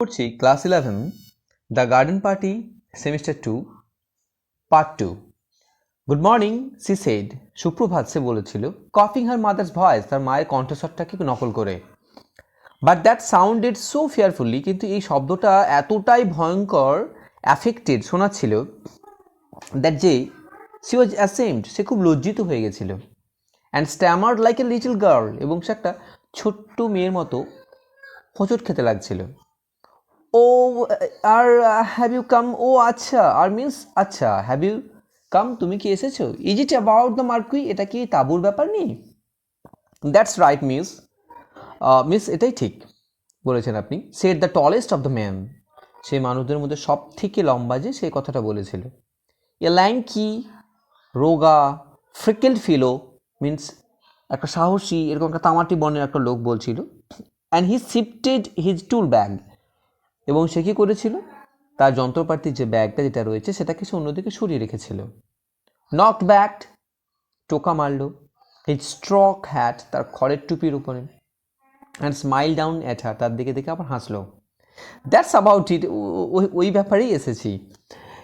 পড়ছি class 11 the garden party semester 2 part 2। Good morning she said, সুপ্রভাত সে বলেছিল, কপিং হার mother's voice, তার মায়ের কণ্ঠস্বরটাকে নকল করে। But that sounded so fearfully, কিন্তু এই শব্দটা এতটাই ভয়ঙ্কর অ্যাফেক্টেড শোনাচ্ছিল দ্যাট যে সি ওয়াজ অ্যাসেমড, সে খুব লজ্জিত হয়ে গেছিল। And stammered like a little girl, এবং সে একটা ছোট্ট মেয়ের মতো হোঁচট খেতে লাগছিল। ও আর হ্যাভ ইউ কাম, ও আচ্ছা, আর মিন্স আচ্ছা, হ্যাভ ইউ কাম, তুমি কি এসেছো? Is it about the marquee, এটা কি তাঁবুর ব্যাপার নেই? দ্যাটস রাইট মিস, মিস এটাই ঠিক বলেছেন আপনি। Said the tallest of the men, সে মানুষদের মধ্যে সব থেকে লম্বা যে, সেই কথাটা বলেছিল। এ ল্যাঙ্কি, রোগা, ফ্রিকেলড ফিলো, মিন্স একটা সাহসী এরকম একটা তামাটি বর্ণের একটা লোক বলছিল। And he shifted his tool bag, এবং সে কী করেছিল, তার যন্ত্রপাতির যে ব্যাগটা যেটা রয়েছে সেটাকে সে অন্যদিকে সরিয়ে রেখেছিল। নক ব্যাক, টোকা মারল। হিজ স্ট্রক হ্যাট, তার খড়ের টুপির উপরে। And smile down at her, তার দিকে দেখে আবার হাসলো। দ্যাটস অ্যাবাউট ইট, ওই ব্যাপারেই এসেছি।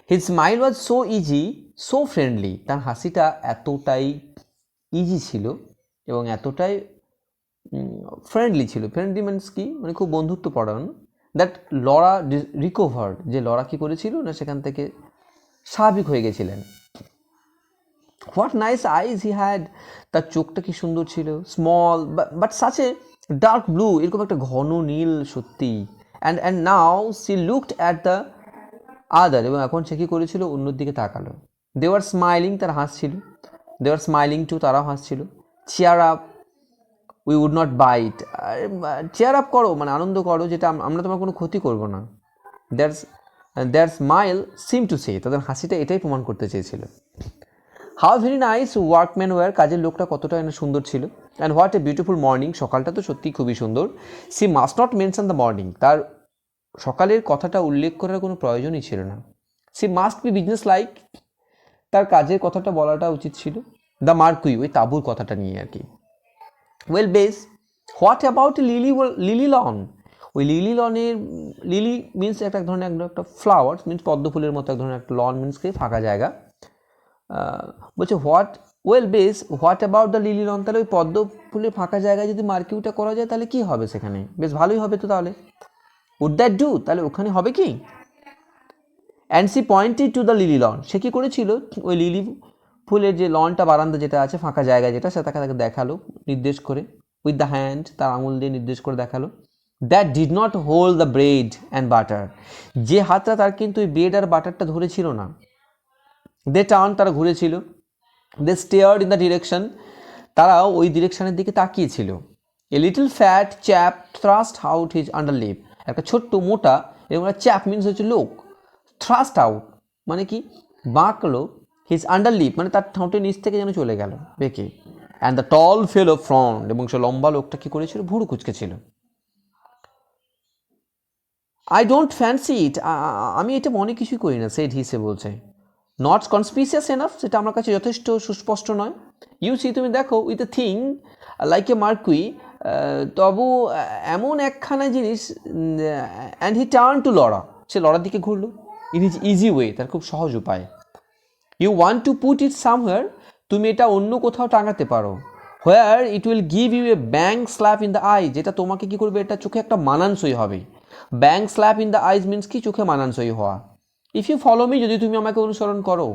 His smile was so easy, so friendly, তার হাসিটা এতটাই ইজি ছিল এবং এতটাই ফ্রেন্ডলি ছিল। ফ্রেন্ডলি মিনস কি, মানে খুব বন্ধুত্ব পরায়ণ। দ্যাট লরা রিকভার্ড, যে লরা কী করেছিল না, সেখান থেকে স্বাভাবিক হয়ে গেছিলেন। What nice eyes he had, তার চোখটা কি সুন্দর ছিল। Small but such a dark blue, এরকম একটা ঘন নীল, সত্যি। And now she looked at the other, এবং এখন সে কী করেছিল, অন্যর দিকে তাকালো। দে ওয়ার স্মাইলিং, তারা হাসছিল। দে ওয়ার স্মাইলিং টু, তারাও হাসছিল। Cheer up, we would not bite, cheer up করো, মানে আনন্দ করো, যেটা আমরা তোমার কোনো ক্ষতি করবো না। Their smile seem to say, তাদের হাসিটা এটাই প্রমাণ করতে চেয়েছিল। How very nice workman were, কাজের লোকটা কতটা সুন্দর ছিল। And what a beautiful morning, সকালটা তো সত্যিই খুবই সুন্দর। She must not mention the morning, তার সকালের কথাটা উল্লেখ করার কোনো প্রয়োজনই ছিল না। She must be business like, তার কাজের কথাটা বলাটা উচিত ছিল। দ্য মার্কুই, ওই তাঁবুর কথাটা নিয়ে আর কি। Well base, what about lily lawn, ওই লিলি লনের, লিলি মিন্স একটা ধরনের একটা ফ্লাওয়ার, মিন্স পদ্ম ফুলের মতো এক ধরনের একটা লন, মিন্স কি ফাঁকা জায়গা। বলছে what, well base what about the lily lawn, তাহলে ওই পদ্ম ফুলের ফাঁকা জায়গায় যদি মার্কিউটা করা যায় তাহলে কী হবে, সেখানে বেশ ভালোই হবে তো তাহলে। উড দ্যাট ডু, তাহলে ওখানে হবে কি? And she pointed to the lily lawn, সে কী করেছিল, ওই লিলি ফুলের যে লনটা, বারান্দা যেটা আছে, ফাঁকা জায়গা যেটা, সে তাকে দেখালো নির্দেশ করে। উইথ দ্য হ্যান্ড, তার আঙুল দিয়ে নির্দেশ করে দেখালো। That did not hold the bread and butter, যে হাতটা তার কিন্তু ওই ব্রেড আর বাটারটা ধরেছিল না। দে টার্ন, তারা ঘুরেছিল। They stared in the direction, তারা ওই ডিরেকশনের দিকে তাকিয়েছিল। A little fat chap thrust out his underlip, একটা ছোট্ট মোটা, এবং চ্যাপ মিন্স হচ্ছে লোক, থ্রাস্ট আউট মানে কি, বাঁকলো, হিজ আন্ডারলিপ মানে তার ঠোঁটের নিচ থেকে যেন চলে গেল বেঁকে। And the tall fellow front, এবং সে লম্বা লোকটা কী করেছিল, ভুরু কুচকেছিল। আই ডোন্ট ফ্যান্সি ইট, আমি এটা মনে কিছুই করি না, সেড হি, সে বলছে। নট কনসপিসিয়াস এনাফ, সেটা আমার কাছে যথেষ্ট সুস্পষ্ট নয়। ইউ সি, তুমি দেখো, with a thing like a marquee, তবু এমন একখানা জিনিস। And he turn to Laura, সে লরার দিকে ঘুরলো। ইট ইজ ইজি ওয়ে, তার খুব সহজ উপায়। You want to put it somewhere, তুমি এটা অন্য কোথাও টাঙাতে পারো। Where it will give you a bang slap in the eye, যেটা তোমাকে কী করবে, এটা চোখে একটা মানানসই হবে। Bang slap in the eyes means কি, চোখে মানানসই হওয়া। ইফ ইউ ফলো মি, যদি তুমি আমাকে অনুসরণ করো।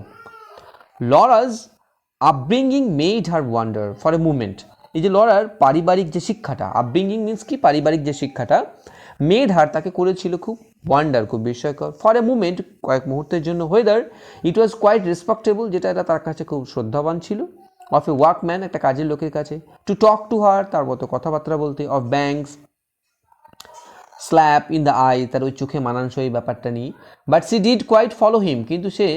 Laura's upbringing made her wonder for a moment, এই যে লরার পারিবারিক যে শিক্ষাটা, আপব্রিঙ্গিং মিন্স কি, পারিবারিক যে শিক্ষাটা, মেড হার, তাকে করেছিল খুব ওয়ান্ডার, খুব বিস্ময়কর। ফর এ মুমেন্ট, কয়েক মুহূর্তের জন্য। Whether it was quite respectable, যেটা এটা তার কাছে খুব শ্রদ্ধাবান ছিল। অফ এ ওয়ার্কম্যান, একটা কাজের লোকের কাছে। টু টক টু হার, তার মতো কথাবার্তা বলতে। Of banks slap in the eye, তার ওই চোখে মানানসই ব্যাপারটা নিয়ে। But she did quite follow him, কিন্তু সে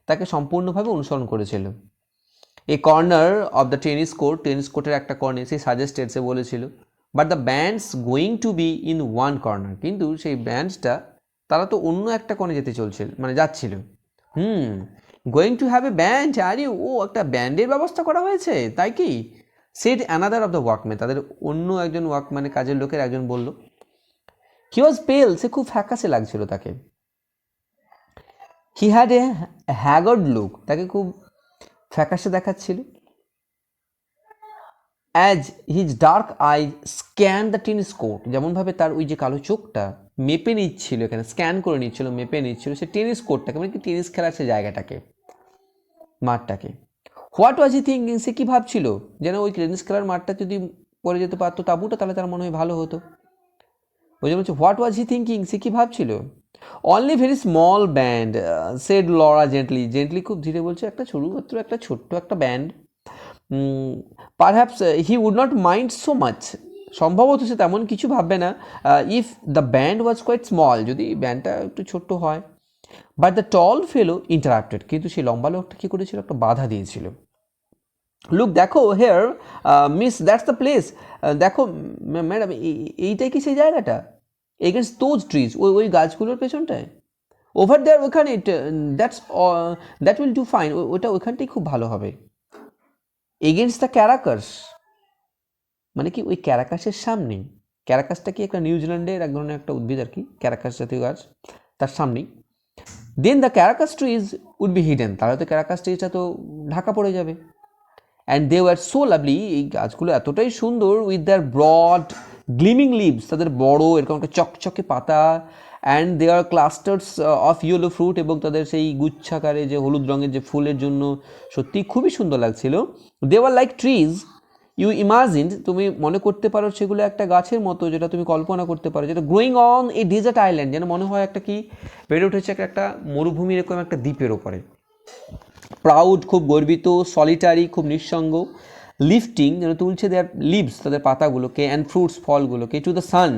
তাকে সম্পূর্ণভাবে অনুসরণ করেছিল। A corner of the tennis court, tennis কোর্টের একটা কর্নার সে সাজেস্টেড, সে বলেছিল। But the bands going to be in one corner, কিন্তু সেই ব্যান্ডসটা, তারা তো অন্য একটা কোণে যেতে চলছিল, মানে যাচ্ছিল। Going to have a band, আরে ও, একটা ব্যান্ডের ব্যবস্থা করা হয়েছে তাই কি? Said another of the workman, তাদের অন্য একজন ওয়ার্কম্যানের কাজের লোকের একজন বলল। হি ওয়াজ পেল, সে খুব ফ্যাকাসে লাগছিল তাকে। হি হ্যাড এ হ্যাগার্ড লুক, তাকে খুব ফ্যাকাসে দেখাচ্ছিল। As his dark I scan the tennis court, যেমনভাবে তার ওই যে কালো চোখটা মেপে নিচ্ছিল, এখানে স্ক্যান করে নিচ্ছিল, মেপে নিচ্ছিল সে টেনিস কোর্টটাকে, মানে কি টেনিস খেলার সে জায়গাটাকে, মাঠটাকে। হোয়াট ওয়াজ হি থিঙ্কিং, সে কী ভাবছিল, যেন ওই টেনিস খেলার মাঠটা যদি পড়ে যেতে পারতো তাঁবুটা, তাহলে তার মনে হয় ভালো হতো। ওই জন্য বলছে হোয়াট ওয়াজ হি থিঙ্কিং, সে কী ভাবছিল। Only very small band, said Laura gently, gently খুব ধীরে বলছে, একটা শুধুমাত্র একটা ছোট্ট একটা ব্যান্ড। Perhaps he would not mind so much, সম্ভবত সে তেমন কিছু ভাববে না, if the band was quite small, যদি ব্যান্ডটা একটু ছোট্ট হয়। But the tall fellow interrupted, কিন্তু সেই লম্বা লোকটা কী করেছিল, একটা বাধা দিয়েছিল। লুক দেখো here miss, that's the place, দেখো ম্যাডাম এইটাই কি সেই জায়গাটা, এগেনস্ট দোজ ট্রিজ, ওই গাছগুলোর পেছনটায়, ওভার দেয়ার ওখানে, দ্যাট উইল ডু ফাইন, ওটা ওইখানটাই খুব ভালো হবে। এগেনস্ট দ্য ক্যারাকাস, মানে কি ওই ক্যারাকাসের সামনে, ক্যারাকাসটা কি একটা নিউজিল্যান্ডের এক ধরনের একটা উদ্ভিদ আর কি, ক্যারাকাস জাতীয় গাছ, তার সামনেই। Then the karakas trees would be hidden, তাহলে তো ক্যারাকাস ট্রিজটা তো ঢাকা পড়ে যাবে। And they were so lovely, এই গাছগুলো এতটাই সুন্দর, with their broad gleaming leaves, তাদের বড় এরকম একটা চকচকে পাতা, and they are clusters of yellow fruit, এবং তাদের সেই গুচ্ছাকারে যে হলুদ রঙের যে ফুলের জন্য সত্যিই খুবই সুন্দর লাগছিল। They were like trees you imagine, তুমি মনে করতে পারো সেগুলো একটা গাছের মতো, যেটা তুমি কল্পনা করতে পারো, যেটা growing on a desert island, যেন মনে হয় একটা কি বেড়ে উঠেছে একটা মরুভূমির এরকম একটা দ্বীপের ওপরে। প্রাউড, খুব গর্বিত, সলিটারি, খুব নিঃসঙ্গ, লিফটিং, যেন তুলছে দেয়ার লিভস, তাদের পাতাগুলোকে, অ্যান্ড ফ্রুটস, ফলগুলোকে, টু দ্য সান,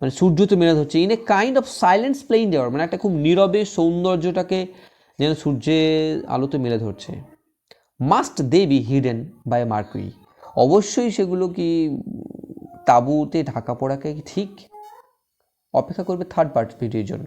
মানে সূর্যতে মেলে ধরছে, in a kind of silent splendour, মানে একটা খুব নীরবে সৌন্দর্যটাকে যেন সূর্যের আলোতে মেলে ধরছে। Must they be hidden by marquee, অবশ্যই সেগুলো কি তাঁবুতে ঢাকা পড়াকে ঠিক, অপেক্ষা করবে থার্ড পার্ট ভিডিওর জন্য।